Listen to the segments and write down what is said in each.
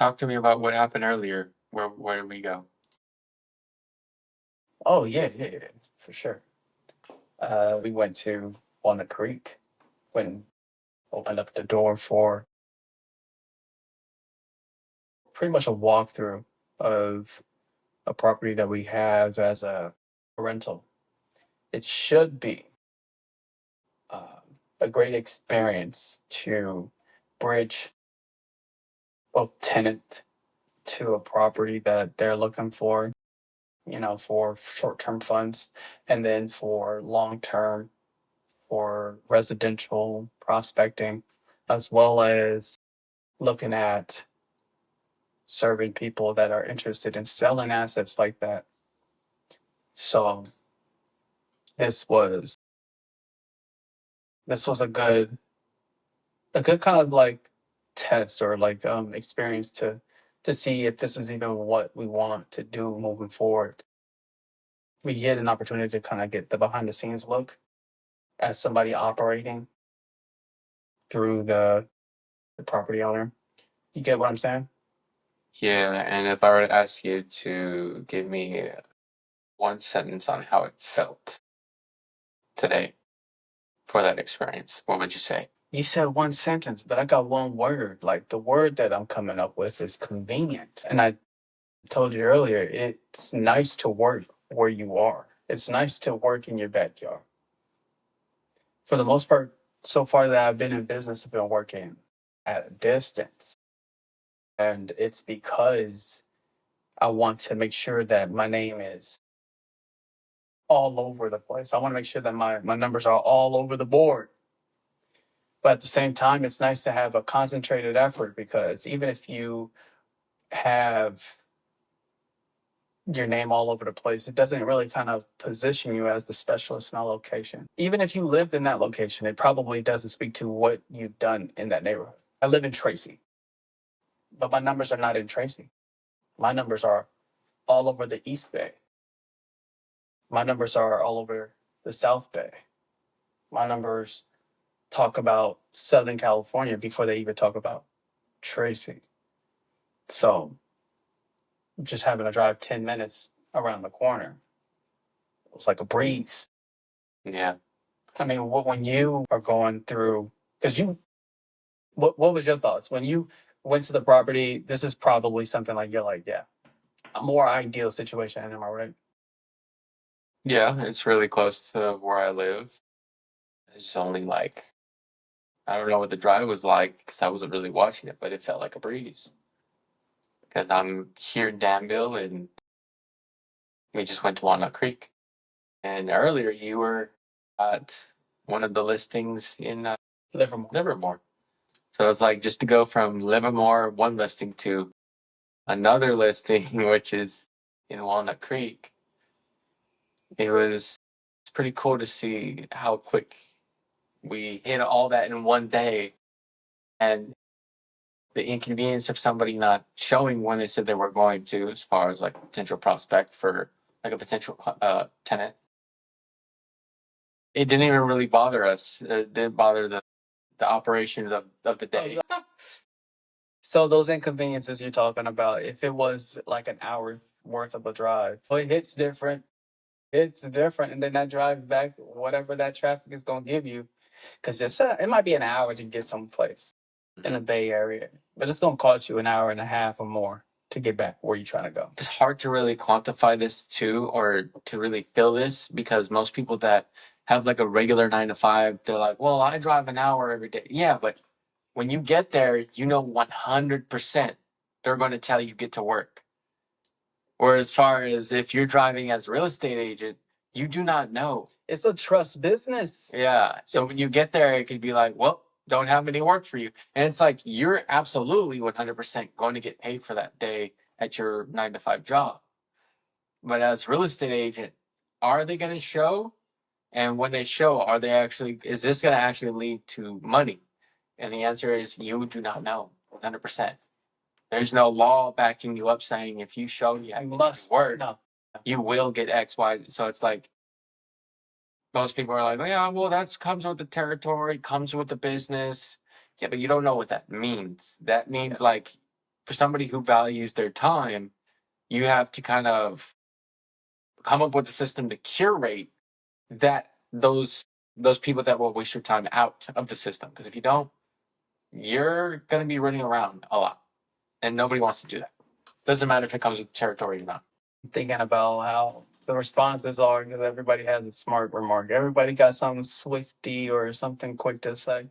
Talk to me about what happened earlier. Where did we go? Oh yeah, for sure. We went to Walnut Creek when opened up the door for pretty much a walkthrough of a property that we have as a rental. It should be a great experience to bridge both tenant to a property that they're looking for, for short-term funds, and then for long-term for residential prospecting, as well as looking at serving people that are interested in selling assets like that. So this was this was a good kind of like test or like experience to see if this is even what we want to do moving forward. We get an opportunity to kind of get the behind the scenes look as somebody operating through the property owner. You get what I'm saying? Yeah, and if I were to ask you to give me one sentence on how it felt today for that experience, what would you say? You said one sentence, but I got one word. Like the word that I'm coming up with is convenient. And I told you earlier, it's nice to work where you are. It's nice to work in your backyard. For the most part, so far that I've been in business, I've been working at a distance. And it's because I want to make sure that my name is all over the place. I want to make sure that my numbers are all over the board. But at the same time, it's nice to have a concentrated effort because even if you have your name all over the place, it doesn't really kind of position you as the specialist in that location. Even if you lived in that location, it probably doesn't speak to what you've done in that neighborhood. I live in Tracy, but my numbers are not in Tracy. My numbers are all over the East Bay. My numbers are all over the South Bay. My numbers talk about Southern California before they even talk about Tracy. So just having to drive 10 minutes around the corner, it was like a breeze. Yeah. I mean, when you are going through, because what was your thoughts when you went to the property? This is probably something like you're like, yeah, a more ideal situation. Am I right? Yeah, it's really close to where I live. It's only like, I don't know what the drive was like because I wasn't really watching it, but it felt like a breeze. Because I'm here in Danville and we just went to Walnut Creek. And earlier you were at one of the listings in Livermore. Livermore. So it's like just to go from Livermore, one listing, to another listing, which is in Walnut Creek. It's pretty cool to see how quick we hit all that in one day, and the inconvenience of somebody not showing when they said they were going to, as far as like potential prospect for like a potential tenant. It didn't even really bother us. It didn't bother the operations of the day. So those inconveniences you're talking about, if it was like an hour worth of a drive, it hits different. It's different, and then that drive back, whatever that traffic is gonna give you, because it might be an hour to get someplace in the Bay Area, but it's gonna cost you an hour and a half or more to get back where you're trying to go. It's hard to really quantify this too, or to really feel this, because most people that have like a regular 9 to 5, they're like, well, I drive an hour every day. Yeah, but when you get there, 100% they're going to tell you get to work. Or as far as if you're driving as a real estate agent, you do not know. It's a trust business. Yeah. So when you get there, it could be like, well, don't have any work for you. And it's like, you're absolutely 100% going to get paid for that day at your 9 to 5 job. But as a real estate agent, are they going to show? And when they show, is this going to actually lead to money? And the answer is you do not know 100%. There's no law backing you up saying if you show you must work, No. you will get X, Y. So it's like most people are like, oh, yeah, well, that comes with the territory, comes with the business. Yeah, but you don't know what that means. That means like for somebody who values their time, you have to kind of come up with a system to curate that those people that will waste your time out of the system. Because if you don't, you're going to be running around a lot, and nobody wants to do that. Doesn't matter if it comes with territory or not. Thinking about how the responses are because everybody has a smart remark. Everybody got something swifty or something quick to say.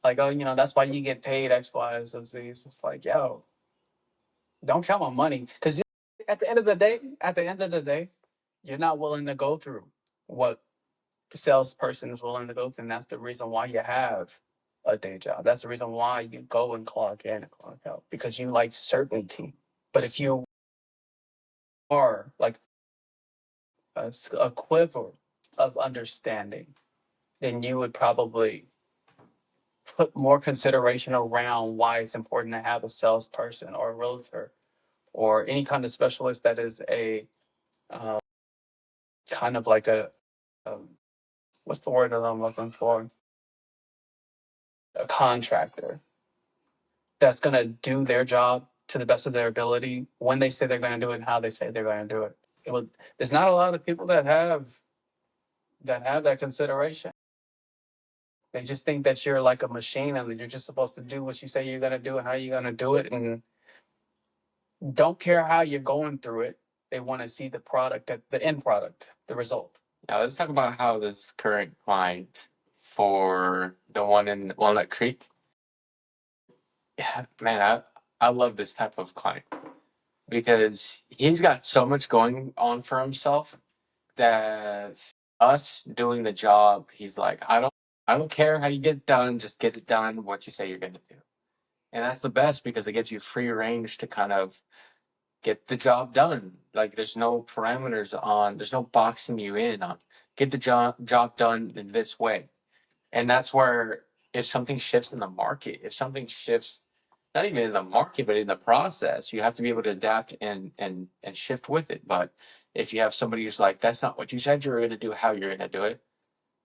Like, oh, that's why you get paid X, Y, Z. It's like, yo, don't count my money. Because at the end of the day, you're not willing to go through what the salesperson is willing to go through. And that's the reason why you have a day job. That's the reason why you go and clock in and clock out because you like certainty. But if you are like a quiver of understanding, then you would probably put more consideration around why it's important to have a salesperson or a realtor or any kind of specialist that is a uh, kind of like um, what's the word that I'm looking for? A contractor that's going to do their job to the best of their ability when they say they're going to do it and how they say they're going to do it. There's not a lot of people that consideration. They just think that you're like a machine and that you're just supposed to do what you say you're going to do and how you're going to do it and don't care how you're going through it. They want to see the product, the end product, the result. Now let's talk about how this current client for the one in Walnut Creek. Yeah, man, I love this type of client because he's got so much going on for himself that us doing the job, he's like, I don't care how you get it done, just get it done what you say you're gonna do. And that's the best because it gives you free range to kind of get the job done. Like there's no parameters on, there's no boxing you in on get the job done in this way. And that's where if something shifts in the market, if something shifts not even in the market, but in the process, you have to be able to adapt and shift with it. But if you have somebody who's like, that's not what you said you were gonna do, how you're gonna do it,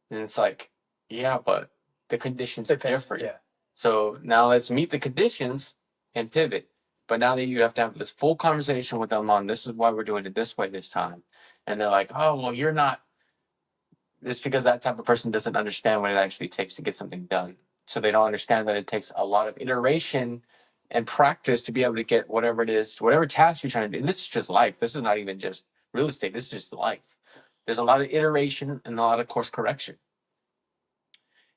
then it's like, yeah, but the conditions are different. Yeah. So now let's meet the conditions and pivot. But now that you have to have this full conversation with them on this is why we're doing it this way this time. And they're like, oh, well, you're not. It's because that type of person doesn't understand what it actually takes to get something done. So they don't understand that it takes a lot of iteration and practice to be able to get whatever it is, whatever task you're trying to do. And this is just life. This is not even just real estate. This is just life. There's a lot of iteration and a lot of course correction.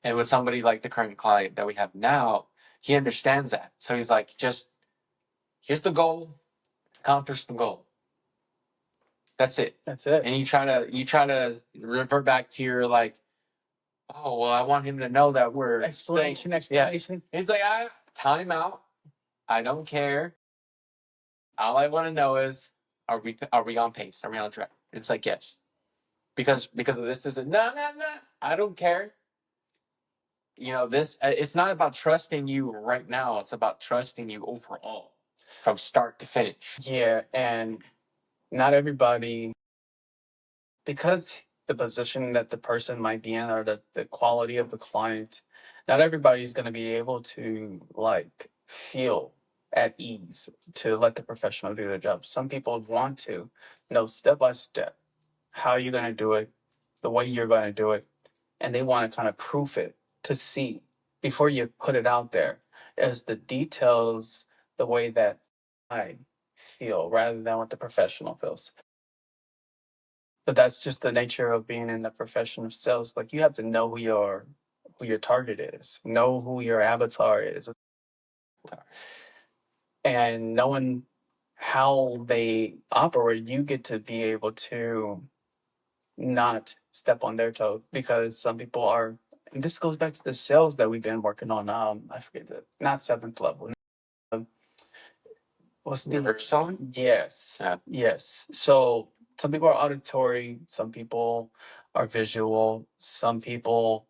And with somebody like the current client that we have now, he understands that. So he's like, just here's the goal, accomplish the goal. That's it. That's it. And you try to revert back to your like, oh well, I want him to know that we're Explanation. Yeah. He's like, time out. I don't care. All I want to know is, are we on pace? Are we on track? It's like yes, because of this. Is it? No. I don't care. This. It's not about trusting you right now. It's about trusting you overall, from start to finish. Yeah, and not everybody, because the position that the person might be in or the quality of the client, not everybody's going to be able to like feel at ease to let the professional do their job. Some people want to know step by step how you're going to do it, the way you're going to do it, and they want to kind of proof it to see before you put it out there as the details, the way that I feel rather than what the professional feels. But that's just the nature of being in the profession of sales. Like you have to know who your target is, know who your avatar is, and knowing how they operate, you get to be able to not step on their toes because some people are. And this goes back to the sales that we've been working on. I forget not seventh level. Um, what's the Rehearsing? Yes. Yeah. Yes. So some people are auditory, some people are visual, some people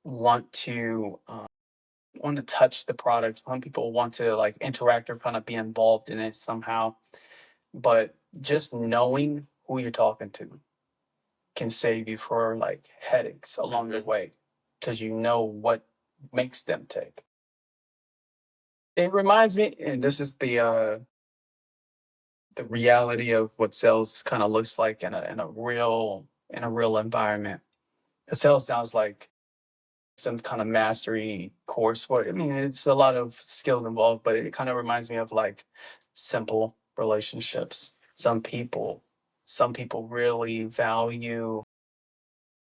want to touch the product. Some people want to like interact or kind of be involved in it somehow. But just knowing who you're talking to can save you for like headaches along the way because you know what makes them tick. It reminds me, and this is the reality of what sales kind of looks like in a real environment. The sales sounds like some kind of mastery course. What I mean, it's a lot of skills involved, but it kind of reminds me of like simple relationships. Some people really value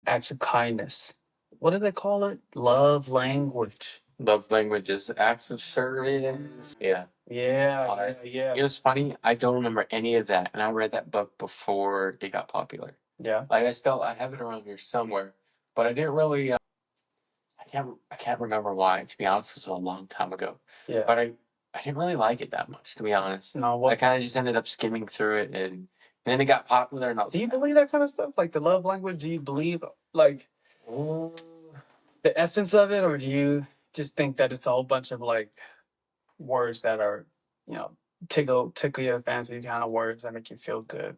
acts of kindness. What do they call it? Love language. Love language is acts of service. Yeah. Yeah, yeah, It was funny. I don't remember any of that, and I read that book before it got popular. yeah, Like I have it around here somewhere, but I didn't really. I can't remember why. To be honest, this was a long time ago. yeah. But I didn't really like it that much. To be honest, No, I what kind of just ended up skimming through it, and then it got popular, and I was do you like, believe that kind of stuff? Like the love language? Do you believe like "Mm, the essence of it, or do you just think that it's a whole bunch of like words that are, you know, tickle your fancy kind of words that make you feel good?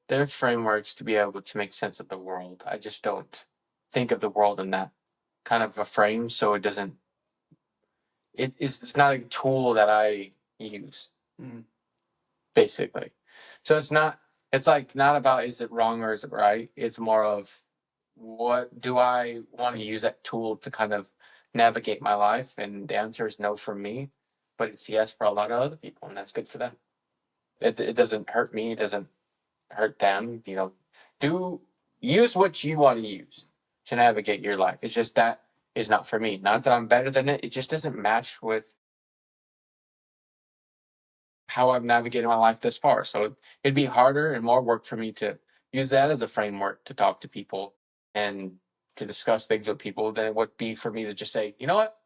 there are frameworks to be able to make sense of the world. I just don't think of the world in that kind of a frame, so it doesn't. It's not a tool that I use Mm. basically. So it's not. It's like not about is it wrong or is it right. It's more of what do I want to use that tool to kind of navigate my life, and the answer is no for me, but it's yes for a lot of other people, and that's good for them. It doesn't hurt me. It doesn't hurt them. Do use what you want to use to navigate your life. It's just that is not for me. Not that I'm better than it. It just doesn't match with how I've navigated my life this far. So it'd be harder and more work for me to use that as a framework to talk to people and to discuss things with people than it would be for me to just say, you know what,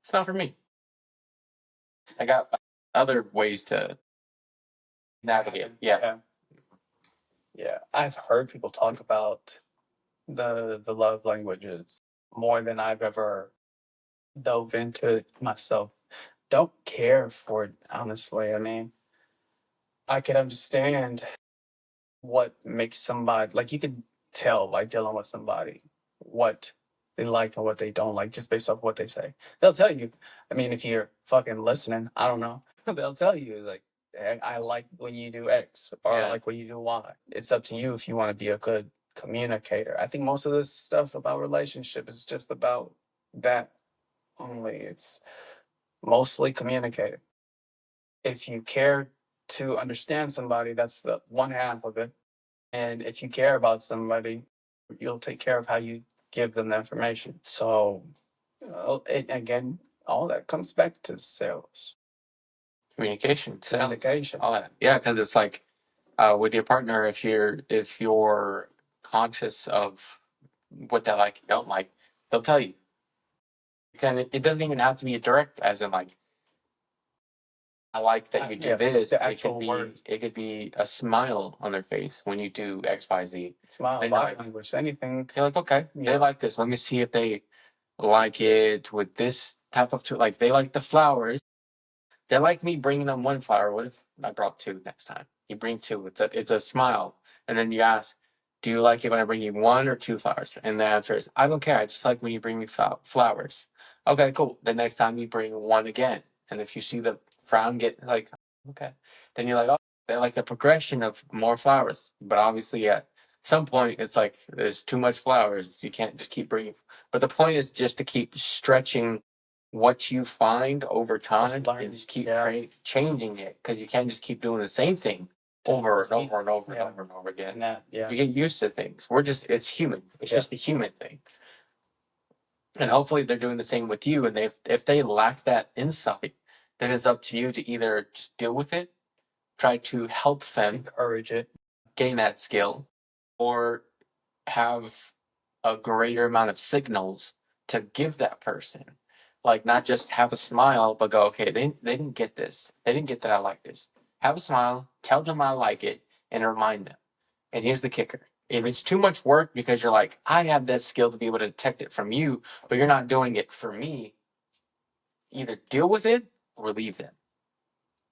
it's not for me. I got other ways to navigate. Yeah. Yeah. Yeah. I've heard people talk about the love languages more than I've ever dove into it myself. Don't care for it, honestly. I mean, I can understand what makes somebody like you can tell by dealing with somebody what they like and what they don't like just based off what they say. They'll tell you. I mean, if you're fucking listening, I don't know. They'll tell you like, "Hey, I like when you do X or I Yeah. like when you do Y." It's up to you if you want to be a good communicator. I think most of this stuff about relationship is just about that only. It's mostly communicating. If you care to understand somebody, that's the one half of it. And if you care about somebody, you'll take care of how you give them the information. So, again, all that comes back to sales, Communication, sales, communication. all that. Yeah, because it's like with your partner, if you're conscious of what they like and don't like, they'll tell you. And it doesn't even have to be a direct, as in like I like that you do Yeah, this. the actual It words. could be a smile on their face when you do X, Y, Z. Smile, They body like language, anything. you're like, okay, they Yeah, like this. Let me see if they like it with this type of tool. Like they like the flowers. They like me bringing them one flower. What if I brought two next time? You bring two. It's a smile, and then you ask, "Do you like it when I bring you one or two flowers?" And the answer is, "I don't care. I just like when you bring me flowers." Okay, cool. The next time you bring one again, and if you see the frown get like, okay, then you're like, oh, they like the progression of more flowers. But obviously, at some point, it's like there's too much flowers. You can't just keep bringing. But the point is just to keep stretching what you find over time and just keep changing it because you can't just keep doing the same thing over and over and over and over and over again. You get used to things. It's human. It's just a human thing. And hopefully they're doing the same with you. And if they lack that insight, then it's up to you to either just deal with it, try to help them encourage it, gain that skill, or have a greater amount of signals to give that person. Like not just have a smile, but go, okay, they didn't get this. They didn't get that I like this. Have a smile, tell them I like it, and remind them. And here's the kicker. If it's too much work because you're like, I have that skill to be able to detect it from you, but you're not doing it for me, either deal with it or leave them.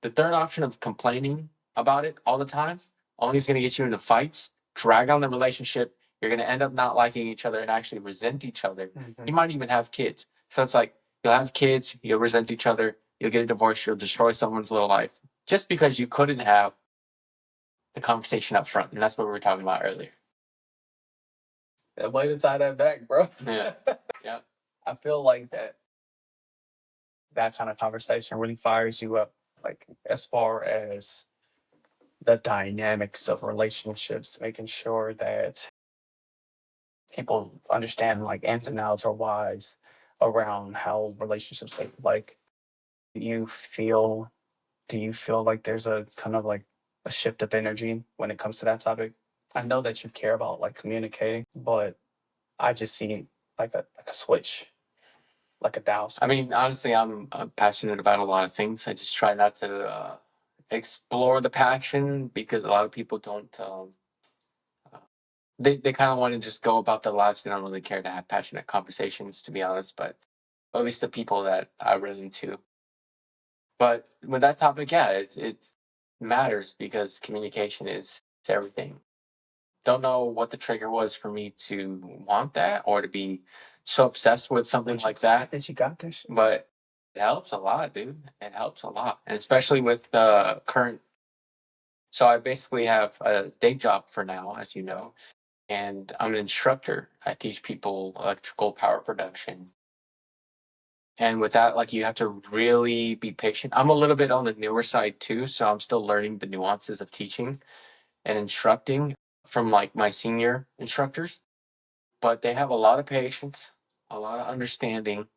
The third option of complaining about it all the time only is going to get you into fights, drag on the relationship. You're going to end up not liking each other and actually resent each other. Mhm. You might even have kids. So it's like you'll have kids, you'll resent each other, You'll get a divorce. You'll destroy someone's little life just because you couldn't have the conversation up front. And that's what we were talking about earlier. That way to tie that back, bro. Yeah. Yeah. I feel like that kind of conversation really fires you up, like as far as the dynamics of relationships, making sure that people understand like ins and outs or whys around how relationships look like. Do you feel do you feel like there's a kind of like a shift of energy when it comes to that topic? I know that you care about like communicating, but I just see like a switch, like a Dow I switch. mean, honestly, I'm passionate about a lot of things. I just try not to explore the passion because a lot of people don't. They kind of want to just go about their lives. They don't really care to have passionate conversations, to be honest. But at least the people that I run into. But with that topic, yeah, it matters because communication is everything. Don't know what the trigger was for me to want that or to be so obsessed with something like that. That you got this. But it helps a lot, dude. It helps a lot. And especially with the current. So I basically have a day job for now, as you know, and I'm an instructor. I teach people electrical power production. And with that, like you have to really be patient. I'm a little bit on the newer side too, so I'm still learning the nuances of teaching and instructing from like my senior instructors. But they have a lot of patience, a lot of understanding,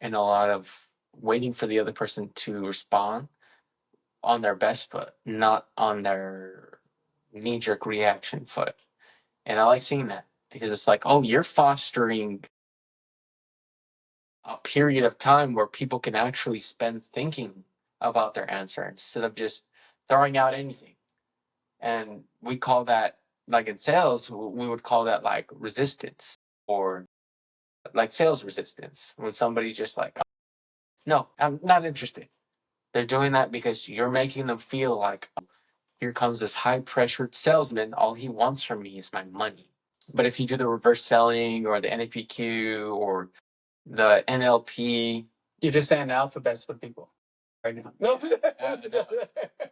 and a lot of waiting for the other person to respond on their best foot, not on their knee jerk reaction foot. And I like seeing that because it's like, oh, you're fostering a period of time where people can actually spend thinking about their answer instead of just throwing out anything. And we call that, like in sales, we would call that like resistance or like sales resistance when somebody's just like, no, I'm not interested. They're doing that because you're making them feel like here comes this high pressured salesman. All he wants from me is my money. But if you do the reverse selling or the NAPQ or the NLP, You're just saying the alphabets with people right now. No,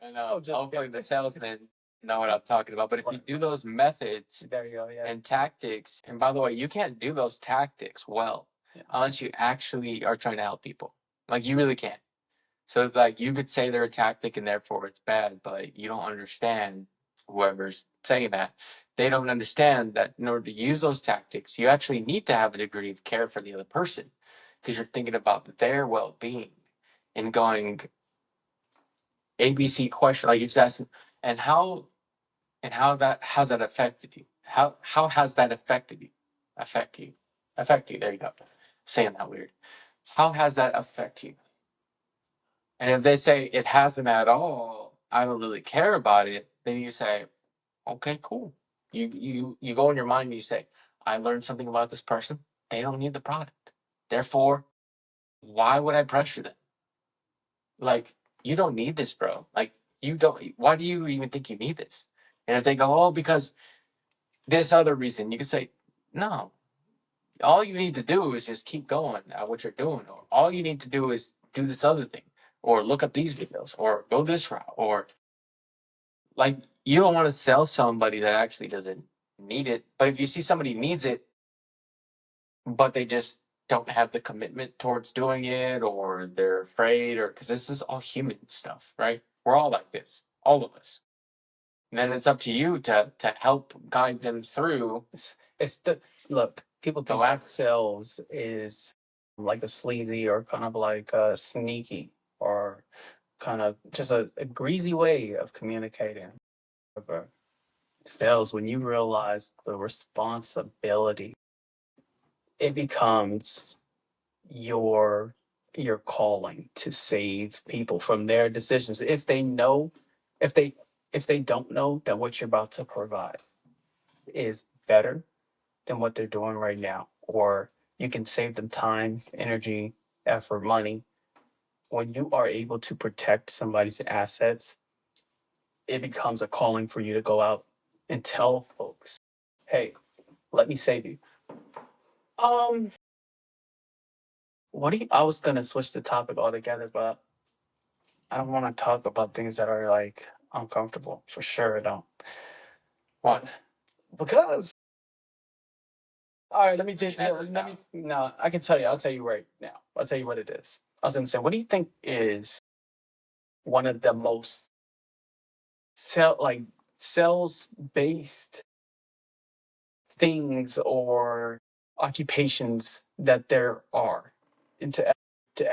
I know. Hopefully the salesmen know what I'm talking about. But if you do those methods there you go. Yeah. and tactics, and by the way, you can't do those tactics well unless you actually are trying to help people. Like you really can't. So it's like you could say they're a tactic and therefore it's bad, but you don't understand whoever's saying that. They don't understand that in order to use those tactics, you actually need to have a degree of care for the other person because you're thinking about their well being and going ABC question, like you just asking, and how's that affected you? How has that affected you? Affect you. Affect you. There you go. Saying that weird. How has that affect you? And if they say it hasn't at all, I don't really care about it, then you say, okay, cool. You go in your mind and you say, I learned something about this person. They don't need the product. Therefore, why would I pressure them? Like, you don't need this, bro. Like, you don't. Why do you even think you need this? And if they go, oh, because this other reason, you can say, no. All you need to do is just keep going at what you're doing, or all you need to do is do this other thing, or look up these videos, or go this route, or like you don't want to sell somebody that actually doesn't need it. But if you see somebody needs it, but they just don't have the commitment towards doing it, or they're afraid, or because this is all human stuff, right? We're all like this, all of us. And then it's up to you to help guide them through. It's the look. People The think lack. that sales is like a sleazy or kind of like a sneaky or kind of just a greasy way of communicating. However, sales, when you realize the responsibility, it becomes your your calling to save people from their decisions. If they know, if they if they don't know that what you're about to provide is better than what they're doing right now, or you can save them time, energy, effort, money. When you are able to protect somebody's assets, it becomes a calling for you to go out and tell folks, hey, let me save you. Um, what do you, I was gonna switch the topic altogether, but I don't want to talk about things that are like uncomfortable. For sure, I don't. What? Because all right, let me just Never let me no, I can tell you. I'll tell you right now. I'll tell you what it is. I was gonna say, what do you think is one of the most sales based things or occupations that there are and to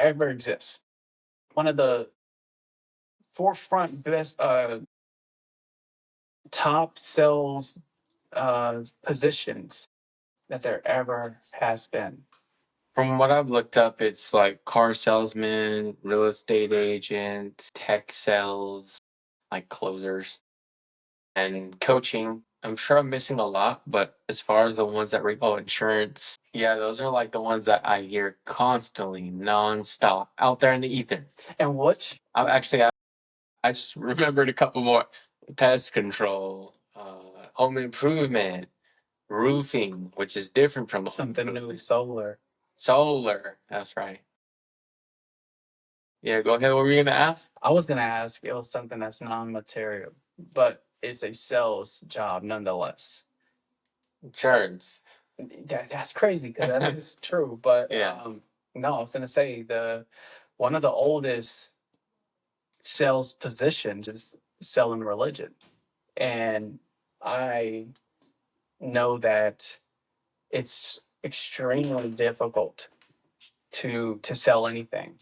ever exist? One of the forefront best top sales positions that there ever has been. From what I've looked up, it's like car salesman, real estate agent, tech sales, like closers, and coaching. I'm sure I'm missing a lot, but as far as the ones that insurance, yeah, those are like the ones that I hear constantly, nonstop, out there in the ether. And which I'm actually, I just remembered a couple more: pest control, home improvement, roofing, which is different from something new, solar. solar. That's right. Yeah, go ahead. What were you gonna ask? I was gonna ask, it was something that's non-material, but it's a sales job nonetheless. Insurance. That's crazy because that is true. But Yeah. no, I was gonna say the one of the oldest sales positions is selling religion, and I know that it's extremely difficult to sell anything,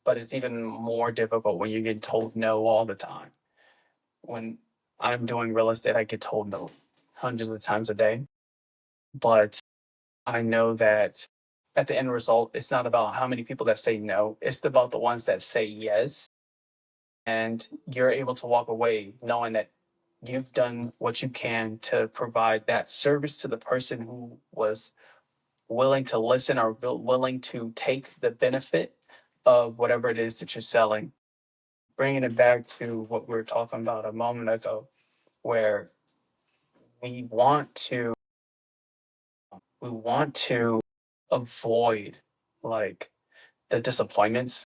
but it's even more difficult when you get told no all the time. When I'm doing real estate, I get told no hundreds of times a day, but I know that at the end result, it's not about how many people that say no, it's about the ones that say yes. And you're able to walk away knowing that you've done what you can to provide that service to the person who was willing to listen or willing to take the benefit of whatever it is that you're selling. Bringing it back to what we were talking about a moment ago, where we want to we want to avoid like the disappointments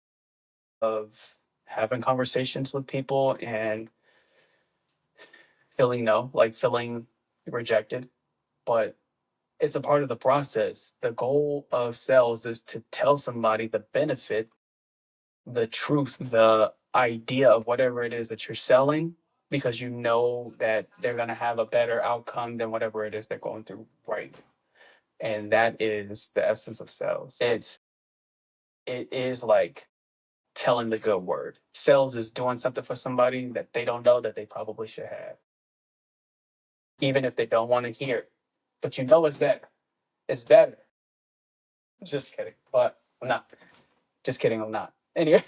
of having conversations with people and feeling no, like feeling rejected. But it's a part of the process. The goal of sales is to tell somebody the benefit, the truth, the idea of whatever it is that you're selling, because you know that they're going to have a better outcome than whatever it is they're going through right now. And that is the essence of sales. It is like telling the good word. Sales is doing something for somebody that they don't know that they probably should have, even if they don't want to hear it. But you know it's better. It's better. Just kidding. But I'm not. Just kidding. I'm not. Anyway.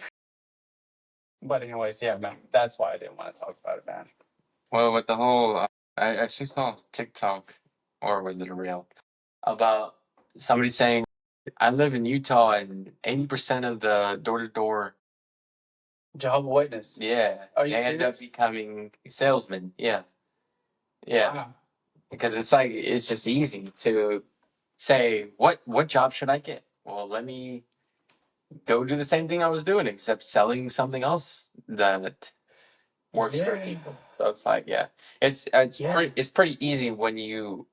But anyways, yeah, man. That's why I didn't want to talk about it, man. Well, with the whole, I actually saw TikTok, or was it a reel, about somebody saying, I live in Utah and 80% of the door to door, Jehovah Witness. yeah, Are you they end up serious? becoming salesmen. Yeah. Yeah. Wow. Because it's like, it's just easy to say, what job should I get? Well, let me go do the same thing I was doing, except selling something else that works for Yeah. people. So it's like, yeah, it's Yeah. pretty easy when you're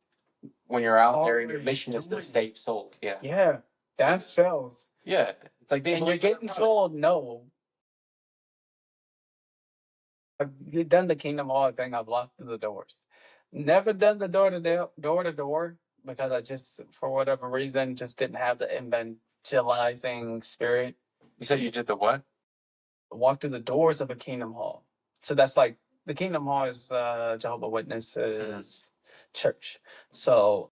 out there and your Already mission is to doing it. save souls. Yeah, Yeah. That's sales. yeah. It's like they And you're believe in our getting product. told no. You've done the Kingdom Hall thing. I've locked the doors. Never done the door to door because I just, for whatever reason, just didn't have the evangelizing spirit. You said you did the what? Walk through the doors of a Kingdom Hall. So that's like the Kingdom Hall is Jehovah Witnesses church. So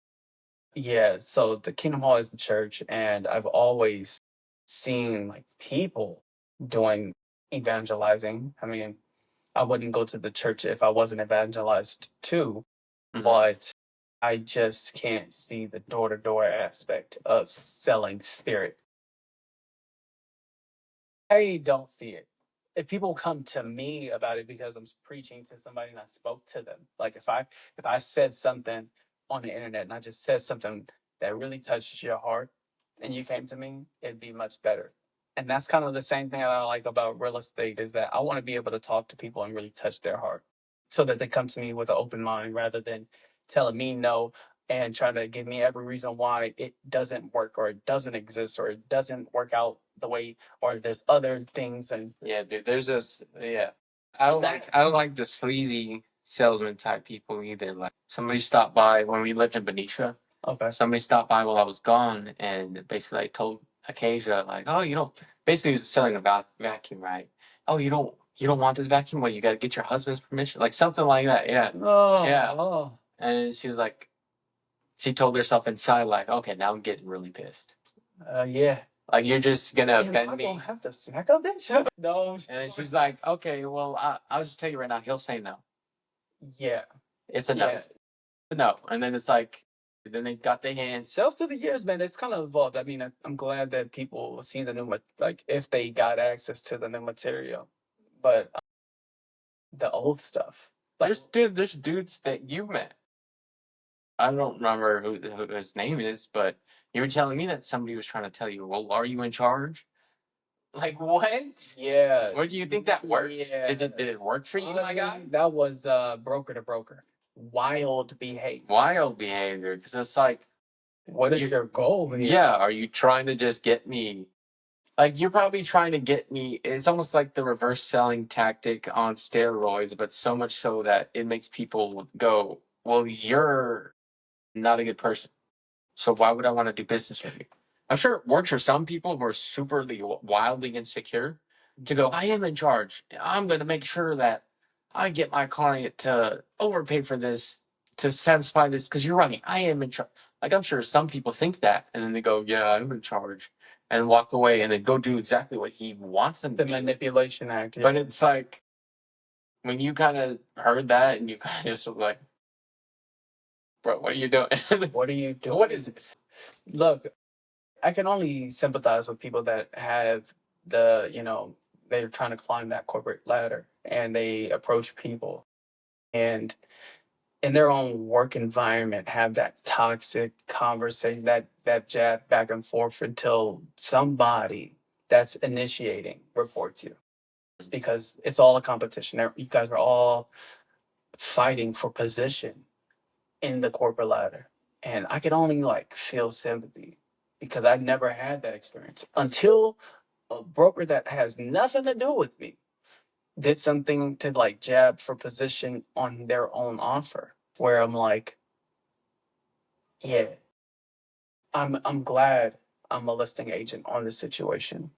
yeah, so the Kingdom Hall is the church, and I've always seen like people doing evangelizing. I mean, I wouldn't go to the church if I wasn't evangelized too, but I just can't see the door to door aspect of selling spirit. I don't see it. If people come to me about it because I'm preaching to somebody and I spoke to them, like if I said something on the internet and I just said something that really touched your heart and you came to me, it'd be much better. And that's kind of the same thing that I like about real estate is that I want to be able to talk to people and really touch their heart so that they come to me with an open mind rather than telling me no and trying to give me every reason why it doesn't work or it doesn't exist or it doesn't work out the way or there's other things. And Yeah, dude. There's just I don't like the sleazy salesman type people either. Like somebody stopped by when we lived in Benicia. okay, Somebody stopped by while I was gone and basically like, told Acacia like, oh, basically he was selling a vacuum, right? Oh, you don't want this vacuum? Well, you got to get your husband's permission, like something like that. Yeah, yeah. oh, And she was like, she told herself inside like, okay, now I'm getting really pissed. yeah. Like you're just gonna Damn, offend I me. don't have to smack a bitch. No. And then she's like, okay, well, I'll just tell you right now, he'll say no. Yeah, It's a no. yeah. No. And then it's like, then they got their hands. Sales through the years, man, it's kind of evolved. I mean, I'm glad that people see the new, like, if they got access to the new material, but the old stuff, like, There's dudes that you met. I don't remember who his name is, but you were telling me that somebody was trying to tell you, well, are you in charge? Like, what? yeah, Where do you think that worked? yeah. Did it work for you, my guy? That was broker to broker, wild behavior. Wild behavior, because it's like, What is your goal here? yeah, are you trying to just get me? Like, you're probably trying to get me. It's almost like the reverse selling tactic on steroids, but so much so that it makes people go, well, you're not a good person. So why would I want to do business with you? I'm sure it works for some people who are superly wildly insecure to go, I am in charge. I'm going to make sure that I get my client to overpay for this to satisfy this because you're right. I am in charge. Like, I'm sure some people think that and then they go, yeah, I'm in charge and walk away and then go do exactly what he wants them to The do. manipulation act. Yeah. But it's like when you kind of heard that and you kind of just were like, bro, what are you doing? What are you doing? What is this? Look, I can only sympathize with people that have they're trying to climb that corporate ladder and they approach people and in their own work environment have that toxic conversation, that jab back and forth until somebody that's initiating reports you. It's because it's all a competition. You guys are all fighting for position in the corporate ladder. And I could only like feel sympathy because I never had that experience until a broker that has nothing to do with me did something to like jab for position on their own offer where I'm like, yeah, I'm glad I'm a listing agent on this situation.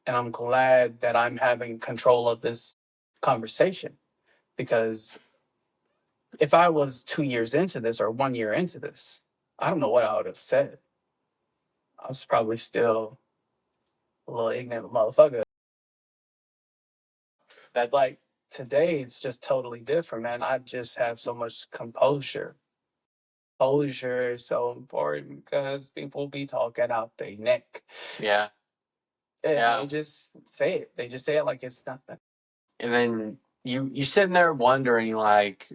And I'm glad that I'm having control of this conversation because if I was 2 years into this or 1 year into this, I don't know what I would have said. I was probably still a little ignorant motherfucker. That's Like today, it's just totally different, man. I just have so much composure. Composure is so important because people be talking out their neck. yeah. And Yeah. they just say it. They just say it like it's nothing. And then you sitting there wondering like,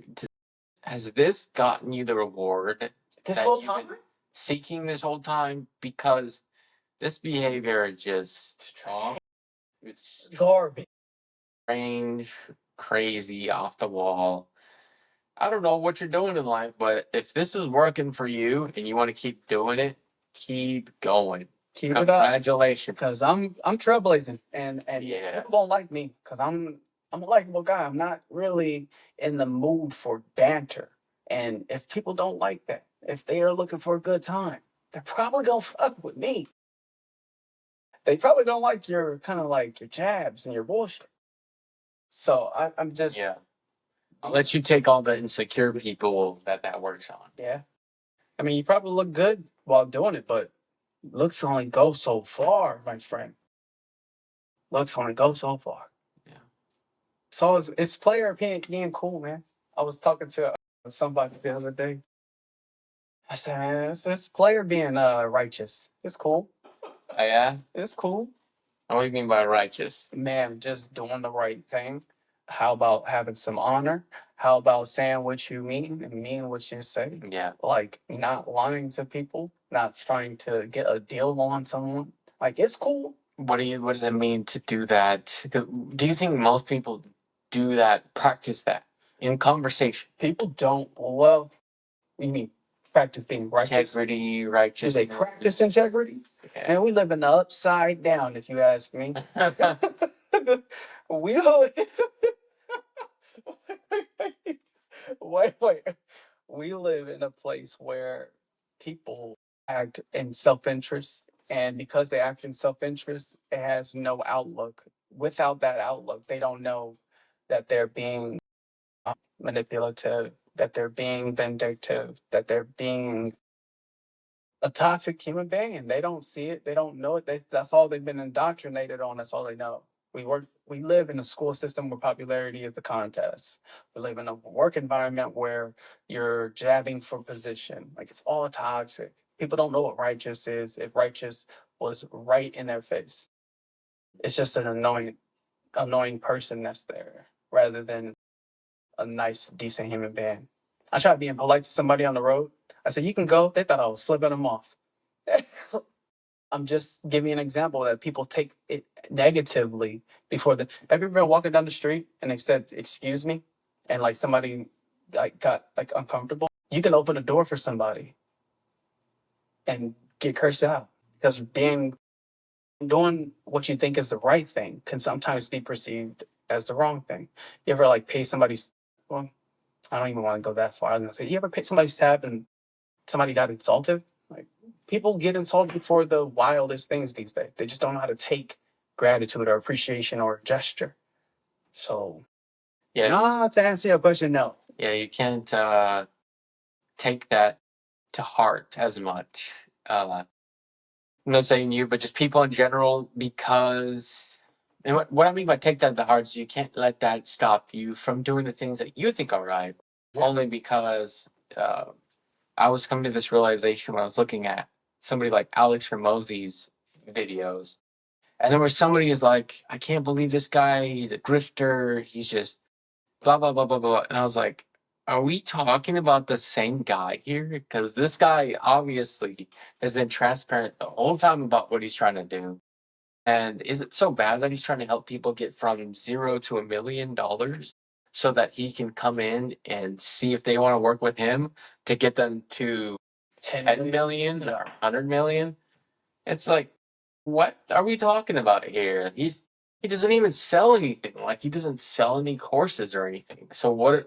has this gotten you the reward This that whole you've time? been seeking this whole time? Because this behavior is just it's Garbage. strange, crazy, off the wall. I don't know what you're doing in life, but if this is working for you and you want to keep doing it, keep going. Keep it up. Congratulations. Because I'm trailblazing and Yeah. people don't like me because I'm a likable guy. I'm not really in the mood for banter. And if people don't like that, if they are looking for a good time, they're probably gonna fuck with me. They probably don't like your kind of like your jabs and your bullshit. So I'm just Yeah. I'll let you take all the insecure people that works on. yeah. I mean, you probably look good while doing it, but looks only go so far, my friend. Looks only go so far. Yeah. So it's player being cool, man. I was talking to somebody the other day. I said, man, it's player being righteous. It's cool. Oh, yeah? It's cool. What do you mean by righteous? Man, just doing the right thing. How about having some honor? How about saying what you mean and mean what you say? Yeah. Like not lying to people, not trying to get a deal on someone. Like it's cool. what does it mean to do that? Do you think most people do that, practice that in conversation? People don't. Well, you mean practice being righteous? Integrity, Do righteous. they practice integrity? Yeah. And we live in the upside down, if you ask me. we live. wait. We live in a place where people act in self-interest, and because they act in self-interest, it has no outlook. Without that outlook, they don't know that they're being manipulative, that they're being vindictive, that they're being a toxic human being. And they don't see it. They don't know it. That's all they've been indoctrinated on. That's all they know. We live in a school system where popularity is the contest. We live in a work environment where you're jabbing for position. Like, it's all toxic. People don't know what righteous is. If righteous was right in their face, it's just an annoying person that's there rather than a nice, decent human being. I tried being polite to somebody on the road. I said, "You can go." They thought I was flipping them off. I'm just giving an example that people take it negatively before the. Have you ever been walking down the street and they said, "Excuse me," and like somebody like got like uncomfortable? You can open a door for somebody and get cursed out because doing what you think is the right thing can sometimes be perceived as the wrong thing. You ever like pay somebody's well, I don't even want to go that far. I'm gonna say, you ever pay somebody's tab and somebody got insulted? Like, people get insulted for the wildest things these days. They just don't know how to take gratitude or appreciation or gesture. So, Yeah. no, to answer your question, no. Yeah, you can't take that to heart as much. I'm not saying you, but just people in general, because, and what I mean by take that to heart is you can't let that stop you from doing the things that you think are right, only because I was coming to this realization when I was looking at somebody like Alex Ramosey's videos. And there was somebody who's like, I can't believe this guy. He's a grifter. He's just blah, blah, blah, blah, blah. And I was like, are we talking about the same guy here? Because this guy obviously has been transparent the whole time about what he's trying to do. And is it so bad that he's trying to help people get from $0 to $1 million so that he can come in and see if they want to work with him to get them to 10 million or 100 million? It's like, what are we talking about here? He doesn't even sell anything. Like, he doesn't sell any courses or anything. So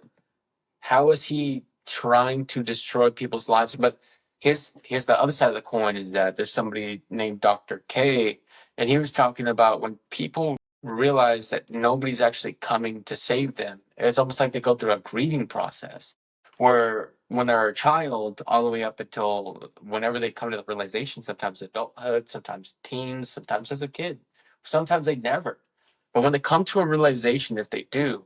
how is he trying to destroy people's lives? But here's the other side of the coin is that there's somebody named Dr. K, and he was talking about when people realize that nobody's actually coming to save them, it's almost like they go through a grieving process where when they're a child all the way up until whenever they come to the realization, sometimes adulthood, sometimes teens, sometimes as a kid, sometimes they never. But when they come to a realization, if they do,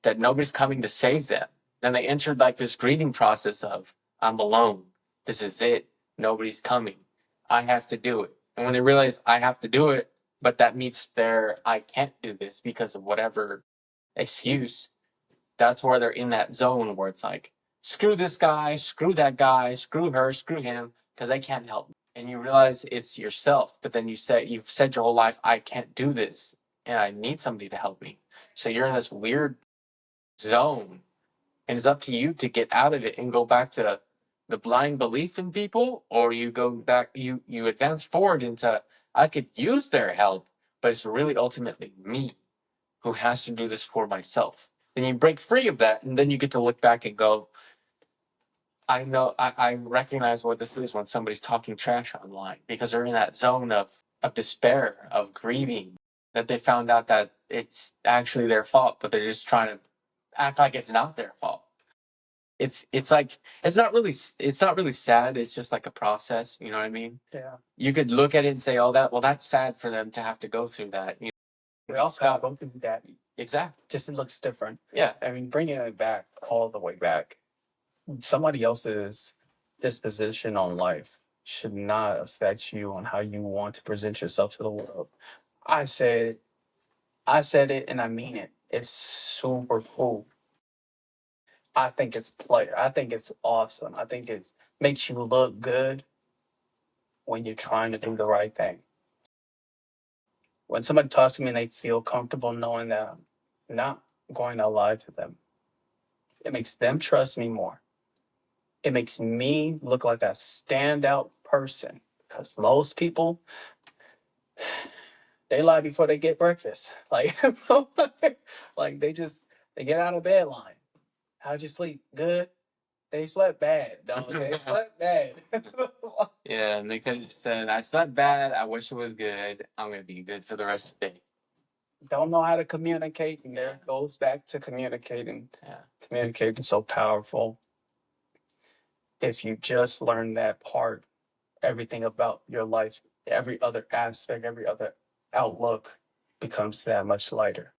that nobody's coming to save them, then they entered like this grieving process of, I'm alone. This is it. Nobody's coming. I have to do it. And when they realize I have to do it, but that meets their I can't do this because of whatever excuse, that's where they're in that zone where it's like, screw this guy, screw her, screw him, because they can't help me. And you realize it's yourself, but then you've said your whole life, I can't do this, and I need somebody to help me. So you're in this weird zone, and it's up to you to get out of it and go back to the blind belief in people, or you go back, you advance forward into, I could use their help, but it's really ultimately me who has to do this for myself. Then you break free of that, and then you get to look back and go, I know I recognize what this is when somebody's talking trash online because they're in that zone of despair, of grieving, that they found out that it's actually their fault, but they're just trying to act like it's not their fault. It's like it's not really sad. It's just like a process. You know what I mean? Yeah. You could look at it and say, "Oh, that's sad for them to have to go through that." You know, We also have go through that. exactly. Just it looks different. Yeah. I mean, bringing it back all the way back, somebody else's disposition on life should not affect you on how you want to present yourself to the world. I said, I said it, and I mean it. It's super cool. I think it's player. I think it's awesome. I think it makes you look good when you're trying to do the right thing. When somebody talks to me and they feel comfortable knowing that I'm not going to lie to them, it makes them trust me more. It makes me look like a standout person because most people, they lie before they get breakfast. Like, like they get out of bed lying. How'd you sleep? Good. They slept bad. No, they slept bad. Yeah, and they could have said, "I slept bad. I wish it was good. I'm gonna be good for the rest of the day." Don't know how to communicate, and there Yeah. it goes back to communicating. Yeah. Communicating is so powerful. If you just learn that part, everything about your life, every other aspect, every other outlook becomes that much lighter.